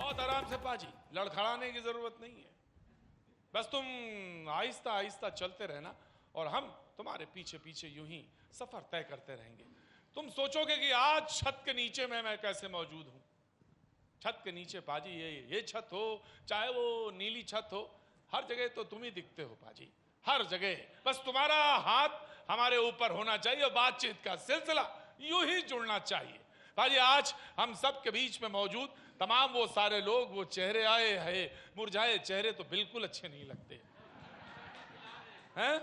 बहुत आराम से पाजी, लड़खड़ाने की जरूरत नहीं है। बस तुम आहिस्ता आहिस्ता चलते रहना और हम तुम्हारे पीछे पीछे यूं ही सफर तय करते रहेंगे। तुम सोचोगे कि आज छत के नीचे मैं कैसे मौजूद हूं। छत के नीचे पाजी, ये छत हो चाहे वो नीली छत हो, हर जगह तो तुम ही दिखते हो पाजी, हर जगह। बस तुम्हारा हाथ हमारे ऊपर होना चाहिए और बातचीत का सिलसिला यूं ही जुड़ना चाहिए। पाजी आज हम सब के बीच में मौजूद तमाम वो सारे लोग, वो चेहरे आए हैं, मुरझाए चेहरे तो बिल्कुल अच्छे नहीं लगते हैं।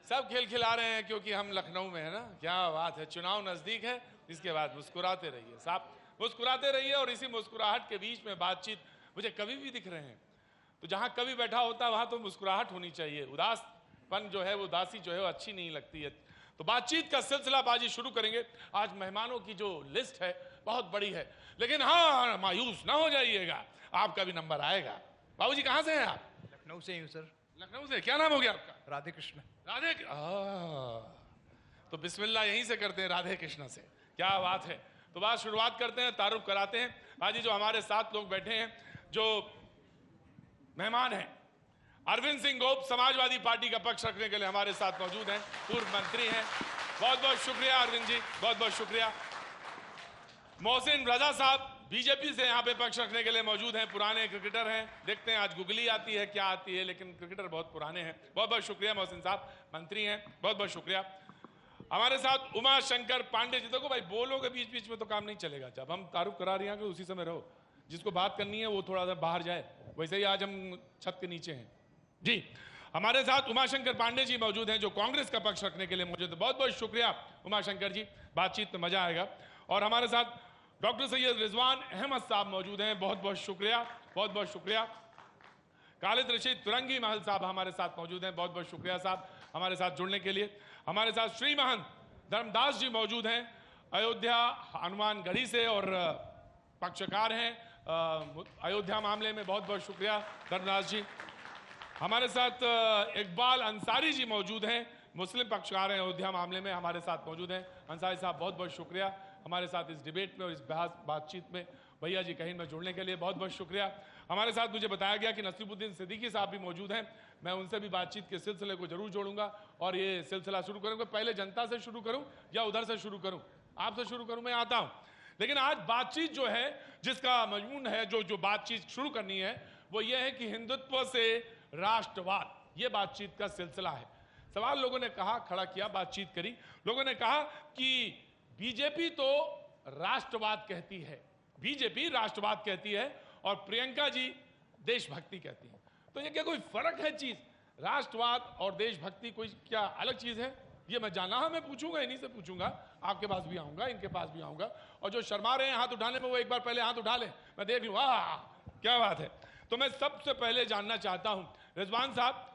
सब खिलखिला रहे हैं क्योंकि हम लखनऊ में है ना। क्या बात है, चुनाव नजदीक है, इसके बाद मुस्कुराते रहिए साहब, मुस्कुराते रहिए। और इसी मुस्कुराहट के बीच में बातचीत मुझे कवि भी दिख रहे हैं। तो जहां कवि बैठा होता है वहां तो मुस्कुराहट होनी चाहिए। उदासपन जो है, वो उदासी जो है वो अच्छी नहीं लगती है। तो बातचीत का सिलसिला बाजी शुरू करेंगे। आज मेहमानों की जो लिस्ट है बहुत बड़ी है, लेकिन हाँ मायूस ना हो जाइएगा, आपका भी नंबर आएगा। बाबूजी कहां से हैं आप? लखनऊ से ही हूँ सर। लखनऊ से। क्या नाम हो गया आपका? राधे कृष्ण। राधे। तो बिस्मिल्लाह यहीं से करते हैं, राधे कृष्ण से। क्या बात है। तो बात शुरुआत करते हैं, तारुफ कराते हैं। बाजी जो हमारे साथ लोग बैठे हैं, जो मेहमान हैं, अरविंद सिंह गोप समाजवादी पार्टी का पक्ष रखने के लिए हमारे साथ मौजूद हैं, पूर्व मंत्री हैं। बहुत बहुत शुक्रिया अरविंद जी, बहुत बहुत शुक्रिया। मोहसिन रजा साहब बीजेपी से यहाँ पे पक्ष रखने के लिए मौजूद हैं, पुराने क्रिकेटर हैं। देखते हैं आज गुगली आती है क्या आती है, लेकिन क्रिकेटर बहुत पुराने हैं। बहुत बहुत शुक्रिया मोहसिन साहब, मंत्री हैं, बहुत बहुत शुक्रिया। हमारे साथ उमा शंकर पांडे जी। देखो भाई, बोलोगे बीच बीच में तो काम नहीं चलेगा। जब हम तारुफ करा रहे हैं उसी समय रहो, जिसको बात करनी है वो थोड़ा सा बाहर जाए। वैसे ही आज हम छत के नीचे हैं जी। हमारे साथ उमाशंकर पांडे जी मौजूद हैं, जो कांग्रेस का पक्ष रखने के लिए मौजूद है। बहुत बहुत शुक्रिया उमाशंकर जी, बातचीत में मजा आएगा। और हमारे साथ डॉक्टर सैयद रिजवान अहमद साहब मौजूद हैं, बहुत बहुत शुक्रिया, बहुत बहुत शुक्रिया। खालिद रशीद तुरंगी महल साहब हमारे साथ मौजूद हैं, बहुत बहुत शुक्रिया साहब हमारे साथ जुड़ने के लिए। हमारे साथ श्री महंत धर्मदास जी मौजूद हैं, अयोध्या हनुमानगढ़ी से और पक्षकार हैं अयोध्या मामले में। बहुत बहुत शुक्रिया धर्मदास जी। हमारे साथ इकबाल अंसारी जी मौजूद हैं, मुस्लिम पक्षकार हैं अयोध्या मामले में, हमारे साथ मौजूद हैं। अंसारी साहब बहुत बहुत शुक्रिया हमारे साथ इस डिबेट में और इस बातचीत में, भैया जी कहीं में जुड़ने के लिए बहुत बहुत शुक्रिया। हमारे साथ मुझे बताया गया कि नसीरुद्दीन सिद्दीकी साहब भी मौजूद हैं। मैं उनसे भी बातचीत के सिलसिले को जरूर जोड़ूंगा और ये सिलसिला शुरू करूंगा। पहले जनता से शुरू करूं या उधर से शुरू करूं? आपसे शुरू करूं, मैं आता हूं। लेकिन आज बातचीत जो है, जिसका मजमून है, जो बातचीत शुरू करनी है, वो ये है कि हिंदुत्व से राष्ट्रवाद, ये बातचीत का सिलसिला है। सवाल लोगों ने कहा, खड़ा किया, बातचीत करी। लोगों ने कहा कि बीजेपी तो राष्ट्रवाद कहती है, बीजेपी राष्ट्रवाद कहती है और प्रियंका जी देशभक्ति कहती है। तो ये क्या कोई फर्क है चीज? राष्ट्रवाद और देशभक्ति कोई क्या अलग चीज है? ये मैं जाना है, मैं पूछूंगा, इन्हीं से पूछूंगा। आपके पास भी आऊंगा, इनके पास भी आऊंगा। और जो शर्मा रहे हैं हाथ उठाने में, वो एक बार पहले हाथ उठा लें, मैं देख लूं। क्या बात है। तो मैं सबसे पहले जानना चाहता हूं रिजवान साहब,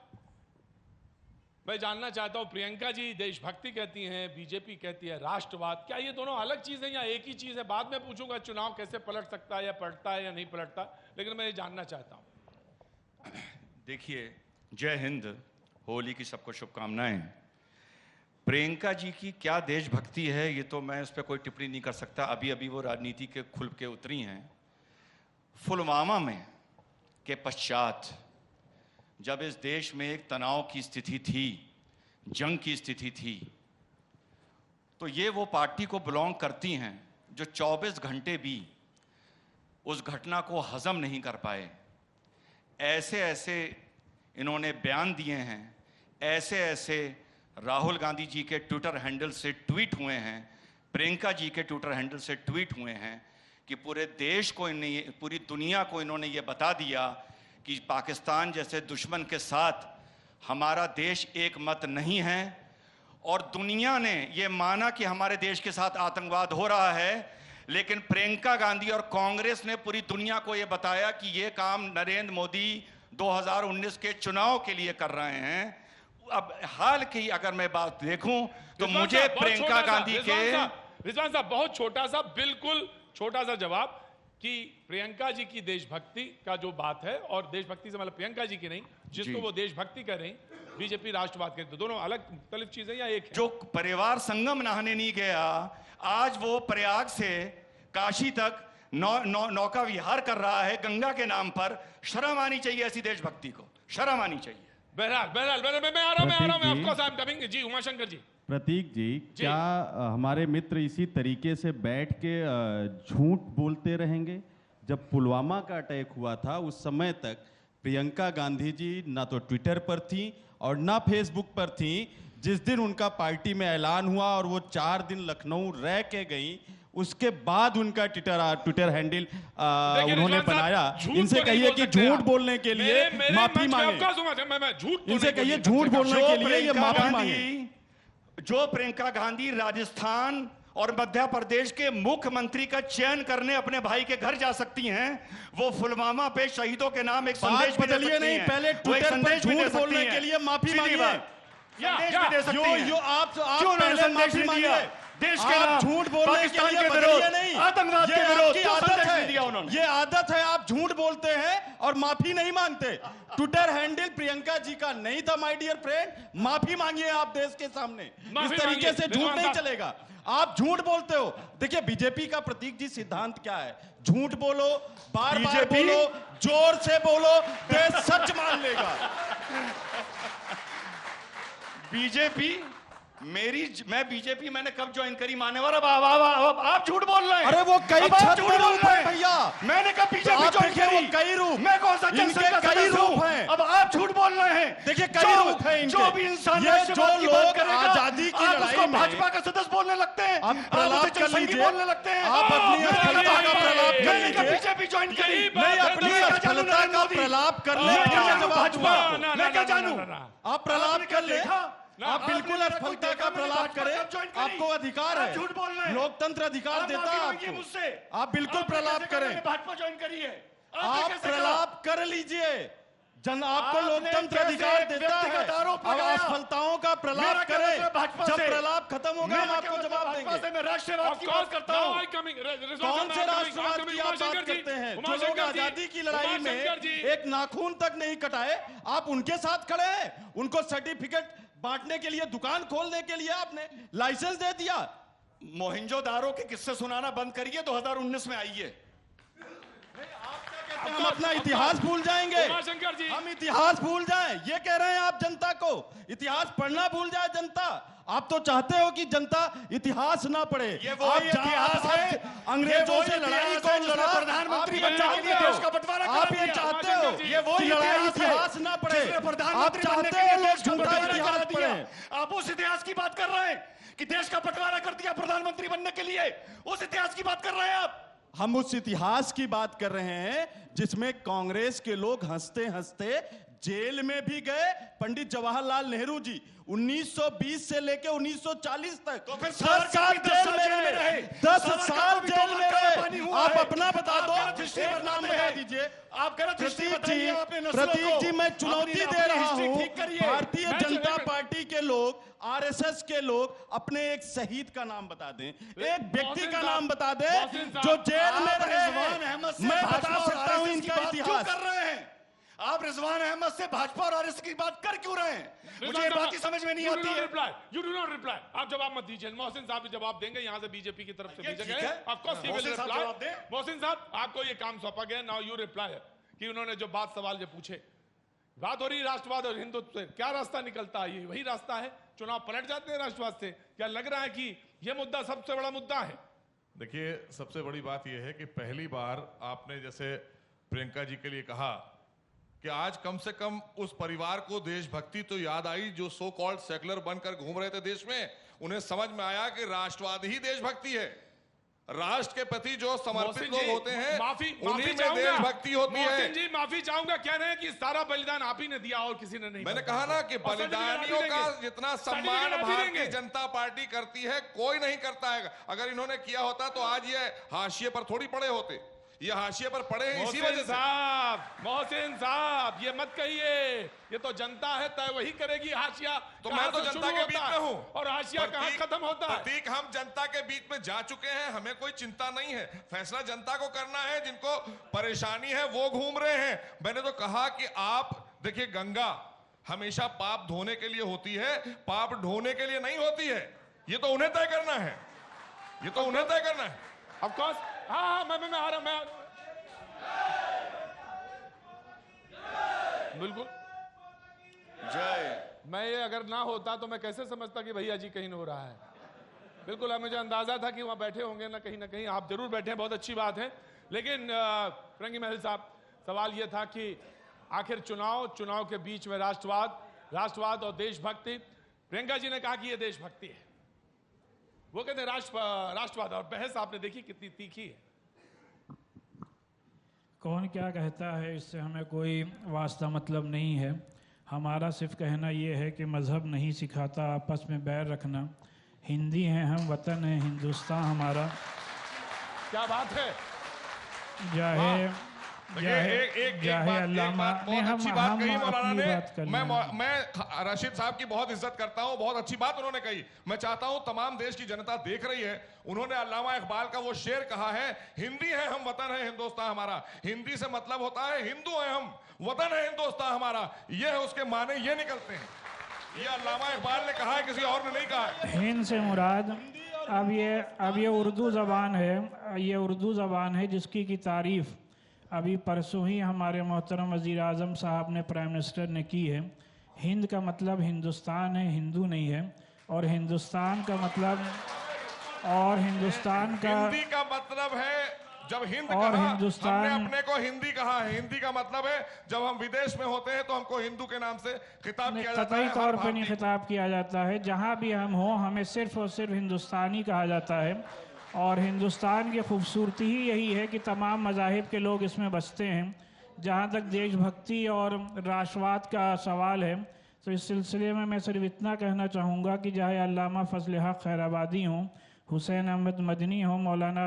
मैं जानना चाहता हूं, प्रियंका जी देशभक्ति कहती हैं, बीजेपी कहती है राष्ट्रवाद, क्या ये दोनों अलग चीज है या एक ही चीज है? बाद में पूछूंगा चुनाव कैसे पलट सकता है, या पलटता है या नहीं पलटता, लेकिन मैं ये जानना चाहता हूं। देखिए, जय हिंद, होली की सबको शुभकामनाएं। प्रियंका जी की क्या देशभक्ति है, ये तो मैं उस पर कोई टिप्पणी नहीं कर सकता। अभी अभी वो राजनीति के खुल के उतरी हैं। पुलवामा में के पश्चात जब इस देश में एक तनाव की स्थिति थी, जंग की स्थिति थी, तो ये वो पार्टी को बिलोंग करती हैं जो 24 घंटे भी उस घटना को हजम नहीं कर पाए। ऐसे ऐसे इन्होंने बयान दिए हैं, ऐसे ऐसे राहुल गांधी जी के ट्विटर हैंडल से ट्वीट हुए हैं, प्रियंका जी के ट्विटर हैंडल से ट्वीट हुए हैं कि पूरे देश को, पूरी दुनिया को इन्होंने ये बता दिया कि पाकिस्तान जैसे दुश्मन के साथ हमारा देश एक मत नहीं है। और दुनिया ने ये माना कि हमारे देश के साथ आतंकवाद हो रहा है, लेकिन प्रियंका गांधी और कांग्रेस ने पूरी दुनिया को ये बताया कि ये काम नरेंद्र मोदी 2019 के चुनाव के लिए कर रहे हैं। अब हाल की अगर मैं बात देखूं तो मुझे प्रियंका गांधी के, रिजवान साहब बहुत छोटा सा, बिल्कुल छोटा सा जवाब कि प्रियंका जी की देशभक्ति का जो बात है, और देशभक्ति से मतलब प्रियंका जी की नहीं, जिसको वो देशभक्ति कर रही, बीजेपी राष्ट्रवाद के, तो दोनों अलग मुख्तलिफ चीजें या एक है? जो परिवार संगम नहाने नहीं गया, आज वो प्रयाग से काशी तक नौका विहार कर रहा है गंगा के नाम पर। शर्म आनी चाहिए ऐसी देशभक्ति को, शर्म आनी चाहिए। बहरहाल मैं आ रहा हूं ऑफकोर्स आई एम कमिंग। जी उमाशंकर जी। प्रतीक जी, क्या हमारे मित्र इसी तरीके से बैठ के झूठ बोलते रहेंगे? जब पुलवामा का अटैक हुआ था उस समय तक प्रियंका गांधी जी ना तो ट्विटर पर थी और ना फेसबुक पर थी। जिस दिन उनका पार्टी में ऐलान हुआ और वो 4 दिन लखनऊ रह के गई, उसके बाद उनका ट्विटर हैंडल उन्होंने बनाया। इनसे कहिए कि झूठ बोलने के लिए माफी मांगे। इनसे कहिए झूठ बोलने के लिए ये माफी मांगे। जो प्रियंका गांधी राजस्थान और मध्य प्रदेश के मुख्यमंत्री का चयन करने अपने भाई के घर जा सकती हैं, वो पुलवामा पे शहीदों के नाम एक संदेश भी दे सकती हैं। नहीं, पहले ट्विटर पर झूठ बोलने के लिए माफी मांगिए। संदेश भी दे सकती हैं। आप पहले माफी मांगिए। देश के नाम, झूठ बोलने के लिए विरोध, नहीं, आतंकवाद के विरोध आदत है। दिया उन्होंने। ये आदत है, आप झूठ बोलते हैं और माफी नहीं मांगते। ट्विटर हैंडल प्रियंका जी का नहीं था माय डियर फ्रेंड, माफी मांगिए आप देश के सामने। इस तरीके से झूठ नहीं चलेगा। आप झूठ बोलते हो। देखिए बीजेपी का प्रतीक जी सिद्धांत क्या है? झूठ बोलो, बार बार बोलो, जोर से बोलो, देश सच मान लेगा। बीजेपी मैं बीजेपी मैंने कब ज्वाइन करी मान्यवर? अब आप झूठ बोल रहे हैं। अरे वो कई छद्म रूप है भैया। मैंने कब बीजेपी ज्वाइन करी? कई रूप, मैं कौन सा जनसंघ का कई रूप हैं। अब आप झूठ बोल रहे हैं। देखिए कई रूप हैं इनके। जो भी इंसान ये जो लोग आजादी की लड़ाई में भाजपा का सदस्य बोलने लगते हैं, आप प्रलाप कर लीजिए, बोलने लगते हैं। आप अपनी असफलता का प्रलाप कर लीजिए। बीजेपी ज्वाइन करी, नहीं अपनी असफलता का प्रलाप कर ले। मैं क्या जानूं? आप प्रलाप कर ले, आप बिल्कुल असफलता का प्रलाप करें, आपको अधिकार है। झूठ बोल रहे हैं। लोकतंत्र अधिकार देता है आपको। मुझसे आप बिल्कुल प्रलाप करें, भाजपा ज्वाइन करी है। आप प्रलाप कर लीजिए। आपको लोकतंत्र अधिकार देता है। अब असफलताओं का प्रलाप करें। जब प्रलाप खत्म होगा हम आपको जवाब देंगे। मैं राष्ट्रवाद की बात करता हूं। कौन से राष्ट्रवाद की आप बात करते हैं? जो लोग आजादी की लड़ाई में एक नाखून तक नहीं कटाए, आप उनके साथ खड़े हैं। उनको सर्टिफिकेट बांटने के लिए, दुकान खोलने के लिए आपने लाइसेंस दे दिया। मोहिंजोदारो के किस्से सुनाना बंद करिए, 2019 में आइए। हम अपना इतिहास भूल जाएंगे। हम इतिहास भूल जाएं, ये कह रहे हैं आप जनता को। इतिहास पढ़ना भूल जाए जनता। आप तो चाहते हो कि जनता इतिहास ना पढ़े। ये वो इतिहास है अंग्रेजों से लड़ाई कौन लड़ा? प्रधानमंत्री देश का बंटवारा आप ये चाहते हो ये वो लड़ाई इतिहास ना पढ़े। आप चाहते हो लोग झूठा इतिहास पढ़े। आप उस इतिहास की बात कर रहे हैं कि देश का बंटवारा कर दिया प्रधानमंत्री बनने के लिए। उस इतिहास की बात कर रहे हैं आप। हम उस इतिहास की बात कर रहे हैं जिसमें कांग्रेस के लोग हंसते हंसते जेल में भी गए। पंडित जवाहरलाल नेहरू जी 1920 से लेकर 1940 तक तो फिर 10 साल जेल में रहे। 10 साल जेल में रहे। आप अपना बता दो, नाम बता दीजिए। आप गलत प्रतीक जी मैं चुनौती दे रहा हूं। भारतीय जनता पार्टी के लोग, आरएसएस के लोग अपने एक शहीद का नाम बता दें, एक व्यक्ति का नाम बता दें जो जेल में रहे। मैं बता सकता हूं इनका इतिहास। कर रहे हैं आप रिजवान अहमद से भाजपा और आरएसएस की बात कर क्यों रहे हैं? मुझे ये बात ही समझ में नहीं आती है। You do not reply. आप जवाब मत दीजिए। मोहसिन साहब भी जवाब देंगे, यहां से बीजेपी की तरफ से भेजा गया। Of course he will reply. Mohsin साहब आपको ये काम सौंपा गया, नाउ यू रिप्लाई कि उन्होंने जो सवाल जो पूछे, बात हो रही राष्ट्रवाद और हिंदुत्व से, क्या रास्ता निकलता है? ये वही रास्ता है। चुनाव पलट जाते हैं राष्ट्रवाद से। क्या लग रहा है कि ये मुद्दा सबसे बड़ा मुद्दा है? देखिए सबसे बड़ी बात यह है कि पहली बार आपने जैसे प्रियंका जी के लिए कहा कि आज कम से कम उस परिवार को देशभक्ति तो याद आई जो सो कॉल्ड सेकुलर बनकर घूम रहे थे देश में। उन्हें समझ में आया कि राष्ट्रवाद ही देशभक्ति है। राष्ट्र के प्रति जो समर्पित लोग होते हैं उन्हीं में देशभक्ति होती है। जी माफी चाहूंगा, कह रहे हैं कि सारा बलिदान आप ही ने दिया और किसी ने नहीं। मैंने कहा ना कि बलिदानियों का जितना सम्मान भारतीय जनता पार्टी करती है कोई नहीं करता है। अगर इन्होंने किया होता तो आज ये हाशिए पर थोड़ी पड़े होते। ये हाशिए पर पड़े हैं इसी वजह से। मोहसिन साहब ये मत कहिए, ये तो जनता है, तय वही करेगी हाशिया। तो मैं तो जनता के बीच में हूं और हाशिया कहां खत्म होता है? प्रतीक, हम जनता के बीच में जा चुके हैं, हमें कोई चिंता नहीं है। फैसला जनता को करना है। जिनको परेशानी है वो घूम रहे हैं। मैंने तो कहा कि आप देखिए, गंगा हमेशा पाप धोने के लिए होती है, पाप ढोने के लिए नहीं होती है। ये तो उन्हें तय करना है, ये तो उन्हें तय करना है। ऑफ कोर्स हाँ मैं आ रहा हूं, बिल्कुल। जय। मैं ये अगर ना होता तो मैं कैसे समझता कि भैया जी कहीं हो रहा है। बिल्कुल, अब मुझे अंदाजा था कि वहां बैठे होंगे ना कहीं आप जरूर बैठे हैं, बहुत अच्छी बात है। लेकिन फिरंगी महल साहब, सवाल ये था कि आखिर चुनाव के बीच में राष्ट्रवाद और देशभक्ति, प्रियंका जी ने कहा कि ये देशभक्ति है, वो कहते हैं राष्ट्रवाद, और बहस आपने देखी कितनी तीखी है। कौन क्या कहता है इससे हमें कोई वास्ता मतलब नहीं है। हमारा सिर्फ कहना ये है कि मज़हब नहीं सिखाता आपस में बैर रखना। हिंदी हैं हम, वतन है हिंदुस्तान हमारा। क्या बात है। अच्छी बात कही मौलाना ने। मैं रशीद साहब की बहुत इज्जत करता हूं, बहुत अच्छी बात उन्होंने कही। मैं चाहता हूं तमाम देश की जनता देख रही है, उन्होंने अल्लामा इकबाल का वो शेर कहा है, हिंदी है हम, वतन है हिंदुस्तान हमारा। हिंदी से मतलब होता है हिंदू है हम, वतन है हिंदुस्तान हमारा, ये है उसके माने, ये निकलते हैं। ये अल्लामा इकबाल ने कहा है, किसी और ने नहीं कहा है। हिंद से मुराद अब ये उर्दू ज़बान है, ये उर्दू ज़बान है जिसकी की तारीफ़ अभी परसों ही हमारे मोहतरम वज़ीर आज़म साहब ने, प्राइम मिनिस्टर ने की है। हिंद का मतलब हिंदुस्तान है, हिंदू नहीं है। और हिंदुस्तान का मतलब, और हिंदुस्तान का हिंदी का मतलब है जब हिंद और कहा, हिंदुस्तान, हमने अपने को हिंदी कहा है। हिंदी का मतलब है जब हम विदेश में होते हैं तो हमको हिंदू के नाम से खिताब किया जाता है। कतई तौर पे नहीं खिताब किया जाता है। जहाँ भी हम हो, हमें सिर्फ और सिर्फ हिंदुस्तानी कहा जाता है। और हिंदुस्तान की खूबसूरती ही यही है कि तमाम मज़ाहिब के लोग इसमें बसते हैं। जहाँ तक देशभक्ति और राष्ट्रवाद का सवाल है, तो इस सिलसिले में मैं सिर्फ इतना कहना चाहूँगा कि चाहे अल्लामा फजल हक खैराबादी हों, हुसैन अहमद मदनी हो, मौलाना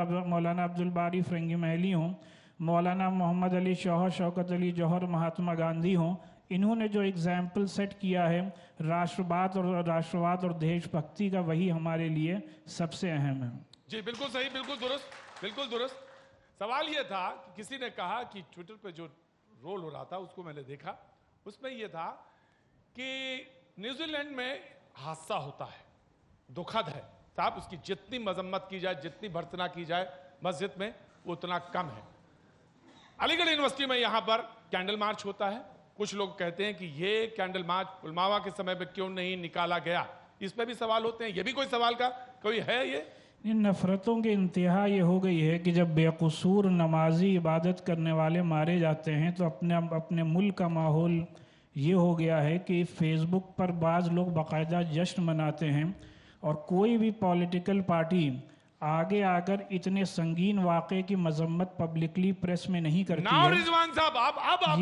अब्दुल बारी फिरंगी महली हों, मौलाना मोहम्मद अली शौहर, शौकत अली जौहर, महात्मा गांधी हों, इन्होंने जो एग्जाम्पल सेट किया है राष्ट्रवाद और देशभक्ति का, वही हमारे लिए सबसे अहम है। जी बिल्कुल सही, बिल्कुल दुरुस्त। सवाल ये था कि किसी ने कहा कि ट्विटर पे जो रोल हो रहा था उसको मैंने देखा, उसमें ये था कि न्यूजीलैंड में हादसा होता है, दुखद है साहब, उसकी जितनी मजम्मत की जाए, जितनी भर्त्सना की जाए मस्जिद में, वो उतना कम है। अलीगढ़ यूनिवर्सिटी में यहाँ पर कैंडल मार्च होता है। कुछ लोग कहते हैं कि ये कैंडल मार्च पुलवामा के समय में क्यों नहीं निकाला गया, इस पर भी सवाल होते हैं। ये भी कोई सवाल का कोई है। ये इन नफ़रतों की इंतहा ये हो गई है कि जब बेकसूर नमाजी इबादत करने वाले मारे जाते हैं तो अपने मुल्क का माहौल ये हो गया है कि फेसबुक पर बाज़ लोग बाकायदा जश्न मनाते हैं, और कोई भी पॉलिटिकल पार्टी आगे आकर इतने संगीन वाक़े की मजम्मत पब्लिकली प्रेस में नहीं करती है। रिजवान साहब, आप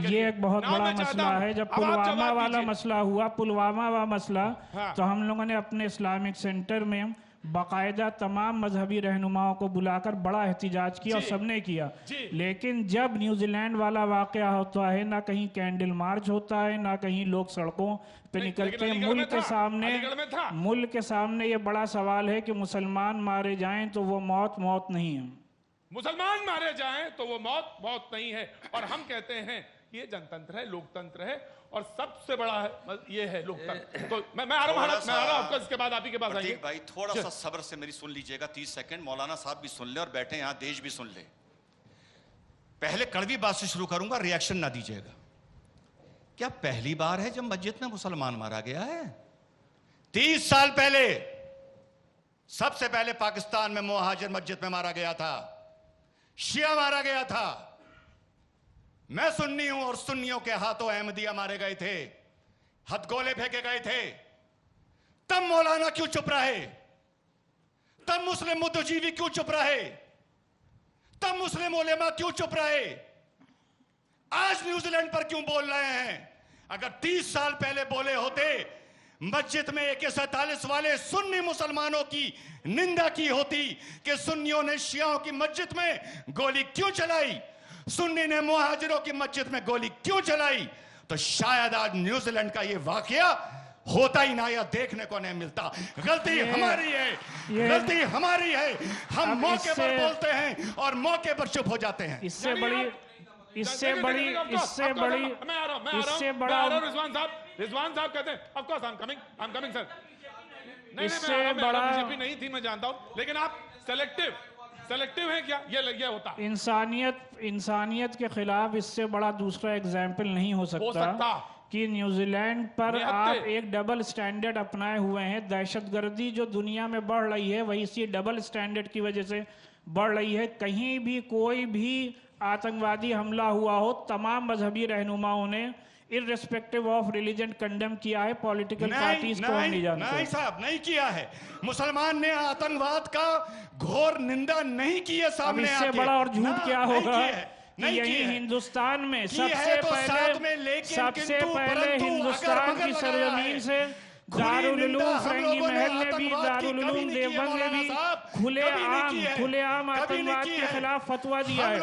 ये एक बहुत बड़ा मसला है। जब पुलवामा वाला मसला हुआ, पुलवामा वाला मसला, तो हम लोगों ने अपने इस्लामिक सेंटर में बाकायदा तमाम मजहबी रहनुमाओं को बुलाकर बड़ा एहतिजाज किया और सबने किया। लेकिन जब न्यूजीलैंड वाला वाकया होता है, ना कहीं कैंडल मार्च होता है, ना कहीं लोग सड़कों पे निकलते हैं। मुल्क के सामने ये बड़ा सवाल है कि मुसलमान मारे जाएं तो वो मौत नहीं है, मुसलमान मारे जाएं तो वो मौत नहीं है। और हम कहते हैं कि ये जनतंत्र है, लोकतंत्र है, और सबसे बड़ा है ये है लोकतंत्र। तो मैं आ रहा हूं आपका, इसके बाद आप ही के पास आएंगे। भाई थोड़ा सा सब्र से मेरी सुन लीजिएगा, 30 सेकंड। मौलाना साहब भी सुन ले और बैठे यहाँ देश भी सुन ले। पहले कड़वी बात से शुरू करूंगा, रिएक्शन ना दीजिएगा। क्या पहली बार है जब मस्जिद में मुसलमान मारा गया है? 30 साल पहले सबसे पहले पाकिस्तान में मुहाजिर मस्जिद में मारा गया था, शिया मारा गया था। मैं सुन्नी हूं और सुन्नियों के हाथों अहमदिया मारे गए थे, हथगोले फेंके गए थे। तब मौलाना क्यों चुप रहे? तब मुस्लिम बुद्धिजीवी क्यों चुप रहे? तब मुस्लिम उलेमा क्यों चुप रहे? आज न्यूजीलैंड पर क्यों बोल रहे हैं? अगर 30 साल पहले बोले होते, मस्जिद में AK-47 वाले सुन्नी मुसलमानों की निंदा की होती कि सुन्नियों ने शियाओं की मस्जिद में गोली क्यों चलाई, सुन्नी ने मुहाजिरों की मस्जिद में गोली क्यों चलाई, तो शायद आज न्यूजीलैंड का ये वाकया होता ही ना, या देखने को नहीं मिलता। गलती हमारी है, गलती हमारी है। हम मौके पर बोलते हैं और मौके पर चुप हो जाते हैं। इससे बड़ा रिजवान साहब कहते हैं of course I am coming sir. इससे बड़ा बीजेपी नहीं थी, मैं जानता हूं, लेकिन आप सेलेक्टिव है क्या? ये होता इंसानियत के खिलाफ इससे बड़ा दूसरा एग्जाम्पल नहीं हो सकता कि न्यूजीलैंड पर आप एक डबल स्टैंडर्ड अपनाए हुए हैं। दहशतगर्दी जो दुनिया में बढ़ रही है वही इसी डबल स्टैंडर्ड की वजह से बढ़ रही है। कहीं भी कोई भी आतंकवादी हमला हुआ हो, तमाम मजहबी रहनुमाओं ने इररिस्पेक्टिव ऑफ रिलीजन कंडेम किया है। पॉलिटिकल पार्टीज को नहीं जानते। नहीं साहब, नहीं किया है। मुसलमान ने आतंकवाद का घोर निंदा नहीं की है सामने। इससे बड़ा और झूठ क्या होगा कि यही हिंदुस्तान में सबसे पहले हिंदुस्तान की सरजमीन से दारुल उलूम फरंगी महल ने भी, दारुल उलूम देवबंद ने भी खुलेआम आतंकवाद के खिलाफ फतवा दिया है।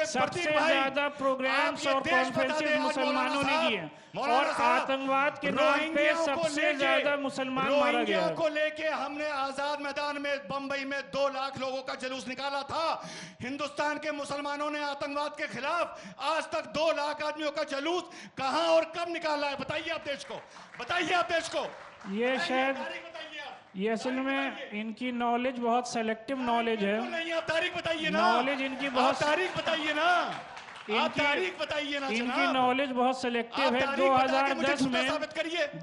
सबसे ज्यादा प्रोग्राम्स और कॉन्फ्रेंसेस मुसलमानों ने किए और आतंकवाद के नाम पे सबसे ज्यादा मुसलमान मारा गया है। को लेके हमने आजाद मैदान में बंबई में 2 लाख लोगों का जुलूस निकाला था। हिंदुस्तान के मुसलमानों ने आतंकवाद के खिलाफ आज तक 2 लाख आदमियों का जुलूस कहां और कब निकाला है? बताइए आप देश को, बताइए आप देश को। ये शायद ये असल में इनकी नॉलेज बहुत सेलेक्टिव नॉलेज है। नहीं, आप तारीख बताइए ना। नॉलेज इनकी बहुत, तारीख बताइए ना, तारीख बताइए ना। इनकी नॉलेज बहुत सेलेक्टिव है। 2010 में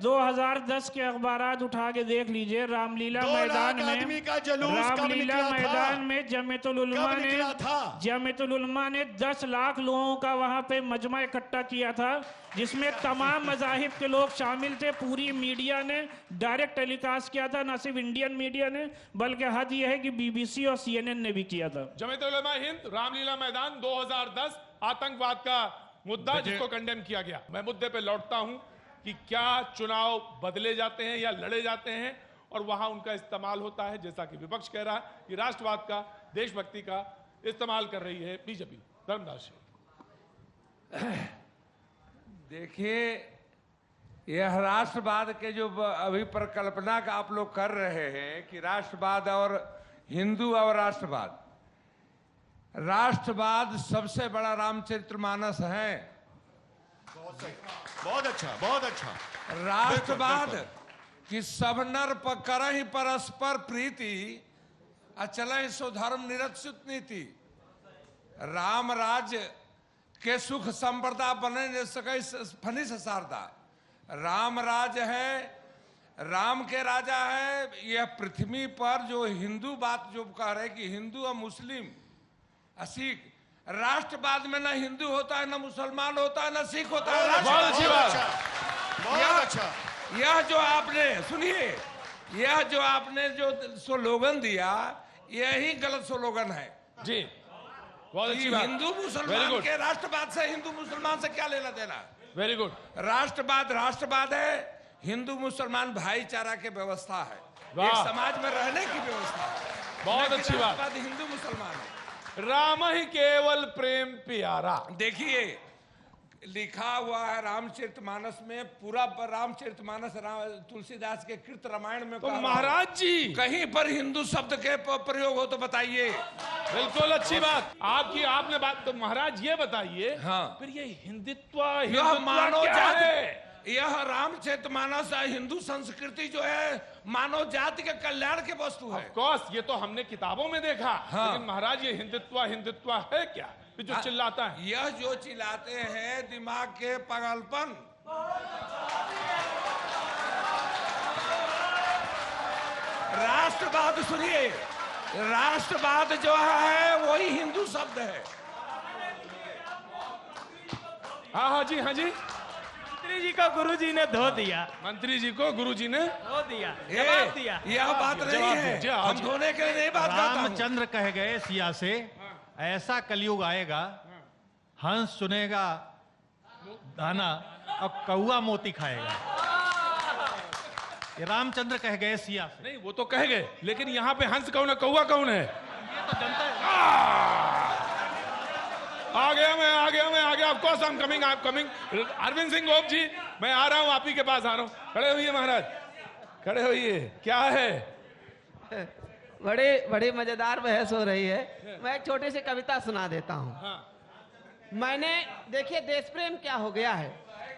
2010 के अखबारात उठा के देख लीजिए। रामलीला मैदान में जमीयतुल उलमा ने 10 लाख लोगों का वहां पे मजमा इकट्ठा किया था, जिसमें तमाम मजाहिब के लोग शामिल थे। पूरी मीडिया ने डायरेक्ट टेलीकास्ट किया था, ना सिर्फ इंडियन मीडिया ने बल्कि हद यह है कि BBC और CNN ने भी किया था। जमीयतुल उलमा हिंद रामलीला मैदान 2010 आतंकवाद का मुद्दा जिसको कंडेम किया गया। मैं मुद्दे पे लौटता हूं कि क्या चुनाव बदले जाते हैं या लड़े जाते हैं और वहां उनका इस्तेमाल होता है, जैसा कि विपक्ष कह रहा है कि राष्ट्रवाद का, देशभक्ति का इस्तेमाल कर रही है बीजेपी। धर्मदास जी, देखिए, यह राष्ट्रवाद के जो अभी परिकल्पना का आप लोग कर रहे हैं कि राष्ट्रवाद और हिंदू और राष्ट्रवाद सबसे बड़ा रामचरितमानस है। बहुत अच्छा, बहुत अच्छा। राष्ट्रवाद कि सब नर करहि परस्पर प्रीति अचलहि सो धर्म निरक्षित नीति। राम राज्य के सुख संपदा बने न सके फनिस सारदा। राम राज्य है, राम के राजा है। यह पृथ्वी पर जो हिंदू बात जो कह रहे कि हिंदू और मुस्लिम सिख, राष्ट्रवाद में ना हिंदू होता है, ना मुसलमान होता है, ना सिख होता है। बहुत अच्छी बात। बहुत अच्छा। यह जो आपने सुनिए, यह जो आपने जो स्लोगन दिया, यही गलत स्लोगन है जी। बहुत अच्छी बात। हिंदू मुसलमान के राष्ट्रवाद से हिंदू मुसलमान से क्या लेना देना? Very good. राष्ट्रवाद है, हिंदू मुसलमान भाईचारा की व्यवस्था है, एक समाज में रहने की व्यवस्था है। बहुत अच्छी बात। हिंदू मुसलमान है। राम ही केवल प्रेम प्यारा। देखिए, लिखा हुआ है रामचरितमानस में, पूरा रामचरितमानस तुलसीदास के कृत रामायण में। तो महाराज जी कहीं पर हिंदू शब्द के प्रयोग हो तो बताइए। बिल्कुल अच्छी बात आपने बात। तो महाराज ये बताइए, हाँ, फिर ये हिंदुत्व मानव क्या जाति है? यह रामचरितमानस हिंदू संस्कृति जो है मानव जाति के कल्याण की वस्तु है। ऑफ कोर्स, ये तो हमने किताबों में देखा। हाँ। लेकिन महाराज ये हिंदुत्व है क्या? जो चिल्लाता है, यह जो चिल्लाते हैं दिमाग के पागलपन। राष्ट्रवाद सुनिए, राष्ट्रवाद जो है वही हिंदू शब्द है। हाँ जी, हाँ जी। मंत्री जी को गुरुजी ने धो दिया। मंत्री जी को गुरुजी ने धो दिया, जवाब दिया। यह बात नहीं है, हम धोने के लिए नहीं बात करता हूं। रामचंद्र कह गए सिया से, ऐसा कलयुग आएगा, हंस चुनेगा दाना और कौआ मोती खाएगा। ये रामचंद्र कह गए सिया से। नहीं, वो तो कह गए, लेकिन यहाँ पे हंस कौन है, कौआ कौन है? ये तो जनता आ गया। Of course I am coming. Arvind Singh Gop ji, मैं आ रहा हूँ, आप ही के पास आ रहा हूँ। खड़े होइए महाराज, खड़े होइए। क्या है? बड़ी मजेदार बहस हो रही है। मैं एक छोटी सी कविता सुना देता हूँ। हाँ। मैंने, देखिए देश प्रेम क्या हो गया है।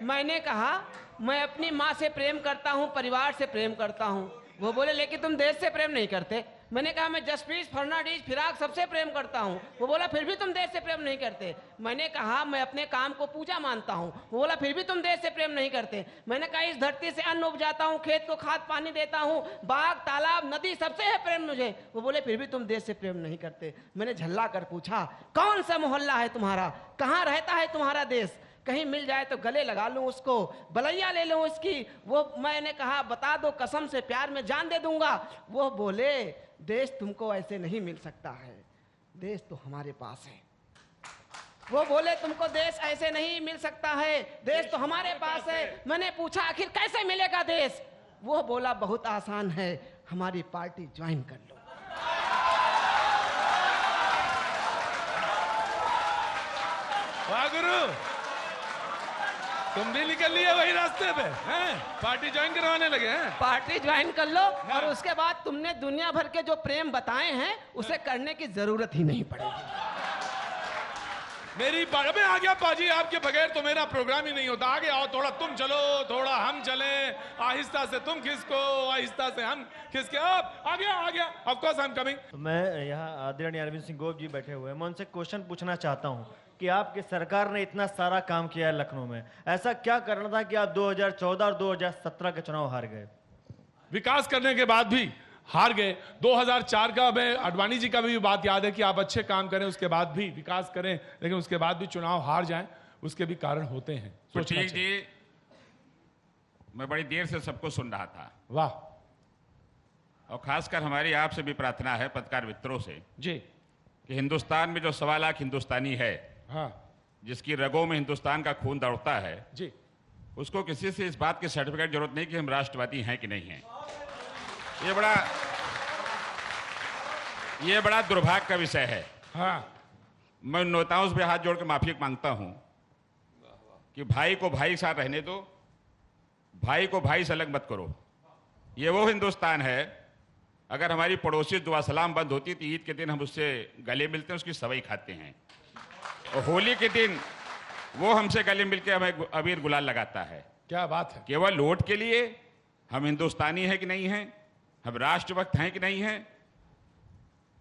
मैंने कहा मैं अपनी माँ से प्रेम करता हूँ, परिवार से प्रेम करता हूँ। वो बोले लेकिन तुम देश से प्रेम नहीं करते। मैंने कहा मैं जसप्रीत फर्नांडीज फिराक सबसे प्रेम करता हूँ। वो बोला फिर भी तुम देश से प्रेम नहीं करते। मैंने कहा मैं अपने काम को पूजा मानता हूँ। वो बोला फिर भी तुम देश से प्रेम नहीं करते। मैंने कहा इस धरती से अन्न उपजाता हूँ, खेत को खाद पानी देता हूँ, बाग तालाब नदी सबसे है प्रेम मुझे। वो बोले फिर भी तुम देश से प्रेम नहीं करते। मैंने झल्ला कर पूछा कौन सा मोहल्ला है तुम्हारा, कहाँ रहता है तुम्हारा देश, कहीं मिल जाए तो गले लगा लूं उसको, बलैया ले लूं उसकी। वो मैंने कहा बता दो कसम से प्यार में जान दे दूंगा। वो बोले देश तुमको ऐसे नहीं मिल सकता है, देश तो हमारे पास है। वो बोले तुमको देश ऐसे नहीं मिल सकता है, देश तो हमारे पास है। मैंने पूछा आखिर कैसे मिलेगा देश। वो बोला बहुत आसान है, हमारी पार्टी ज्वाइन कर लो। वाह गुरु, तुम भी निकल लिए वही रास्ते पे हैं? पार्टी ज्वाइन करवाने लगे हैं? पार्टी ज्वाइन कर लो और उसके बाद तुमने दुनिया भर के जो प्रेम बताए हैं उसे करने की जरूरत ही नहीं पड़ेगी। मेरी अबे आ गया पाजी, आपके बगैर तो मेरा प्रोग्राम ही नहीं होता। आगे आओ, थोड़ा तुम चलो, थोड़ा हम चले, आहिस्ता से तुम खिसको, आहिस्ता से हम खिसके। अब आ गया of course I am coming. मैं यहाँ आदरणीय अरविंद सिंह गोप जी बैठे हुए हैं, मैं उनसे क्वेश्चन पूछना चाहता हूँ कि आपकी सरकार ने इतना सारा काम किया है लखनऊ में, ऐसा क्या करना था कि आप 2014 और 2017 के चुनाव हार गए? विकास करने के बाद भी हार गए। 2004 का मैं अडवाणी जी का भी बात याद है कि आप अच्छे काम करें उसके बाद भी विकास करें, लेकिन उसके बाद भी चुनाव हार जाएं, उसके भी कारण होते हैं। ठीक जी, मैं बड़ी देर से सबको सुन रहा था। वाह। और खासकर हमारी आपसे भी प्रार्थना है पत्रकार मित्रों से जी कि हिंदुस्तान में जो 1.25 लाख हिंदुस्तानी है, हाँ, जिसकी रगों में हिंदुस्तान का खून दौड़ता है जी, उसको किसी से इस बात की सर्टिफिकेट जरूरत नहीं कि हम राष्ट्रवादी हैं कि नहीं हैं। ये बड़ा दुर्भाग्य का विषय है। हाँ। मैं उन नेताओं से भी हाथ जोड़ के माफी मांगता हूं कि भाई को भाई के साथ रहने दो, भाई को भाई से अलग मत करो। ये वो हिंदुस्तान है, अगर हमारी पड़ोसी दुआ सलाम बंद होती तो ईद के दिन हम उससे गले मिलते हैं, उसकी सवई खाते हैं, और होली के दिन वो हमसे गले मिलकर हमें अबीर गुलाल लगाता है। क्या बात है। केवल वोट के लिए हम हिंदुस्तानी हैं कि नहीं हैं, हम राष्ट्रभक्त हैं कि नहीं हैं,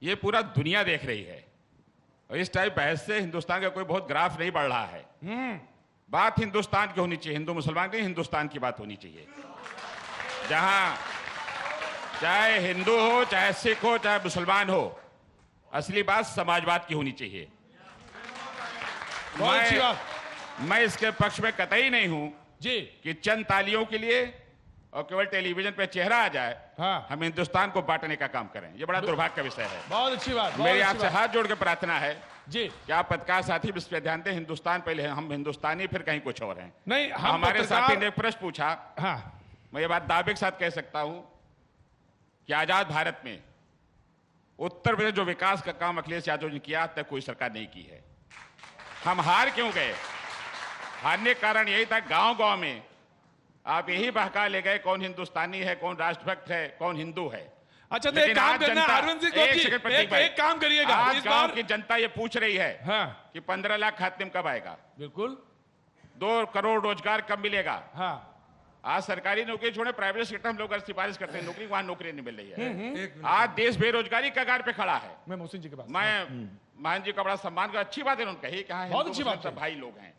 ये पूरा दुनिया देख रही है। और इस टाइप बहस से हिंदुस्तान का कोई बहुत ग्राफ नहीं बढ़ रहा है। बात हिंदुस्तान की होनी चाहिए, हिंदू मुसलमान की, हिंदुस्तान की बात होनी चाहिए, जहां चाहे हिंदू हो, चाहे सिख हो, चाहे मुसलमान हो, असली बात समाजवाद की होनी चाहिए। मैं इसके पक्ष में कतई नहीं हूं जी कि चंद तालियों के लिए और केवल टेलीविजन पे चेहरा आ जाए, हाँ, हम हिंदुस्तान को बांटने का काम करें। ये बड़ा दुर्भाग्य का विषय है। बहुत अच्छी बात। मेरी आपसे हाथ जोड़ के प्रार्थना है जी कि आप पत्रकार साथी इस पे ध्यान दें। हिंदुस्तान पहले है, हम हिंदुस्तानी फिर कहीं कुछ और हैं। नहीं, हमारे साथी ने एक प्रश्न पूछा, हाँ, मैं ये बात दावे के साथ कह सकता हूं कि आजाद भारत में उत्तर प्रदेश जो विकास का काम अखिलेश यादव ने किया, आज तक कोई सरकार नहीं की है। हम हार क्यों गए? हारने का कारण यही था, गांव गांव में आप यही बहका ले गए कौन हिंदुस्तानी है, कौन राष्ट्रभक्त है, कौन हिंदू है। अच्छा, तो एक काम करना अरविंद सिंह एक काम करिएगा, आज गांव की जनता ये पूछ रही है, हाँ, कि 15 लाख खाते में कब आएगा, बिल्कुल 2 करोड़ रोजगार कब मिलेगा। हाँ, आज सरकारी नौकरी छोड़े प्राइवेट सेक्टर हम लोग सिफारिश करते हैं नौकरी, वहां नौकरी नहीं मिल रही है। आज देश बेरोजगारी कगार पे खड़ा है। मैं मोहसिन जी के पास, मैं महान जी का बड़ा सम्मान कर, अच्छी बात है उन्होंने कही कि हाँ, बहुत अच्छी बात है, भाई लोग हैं।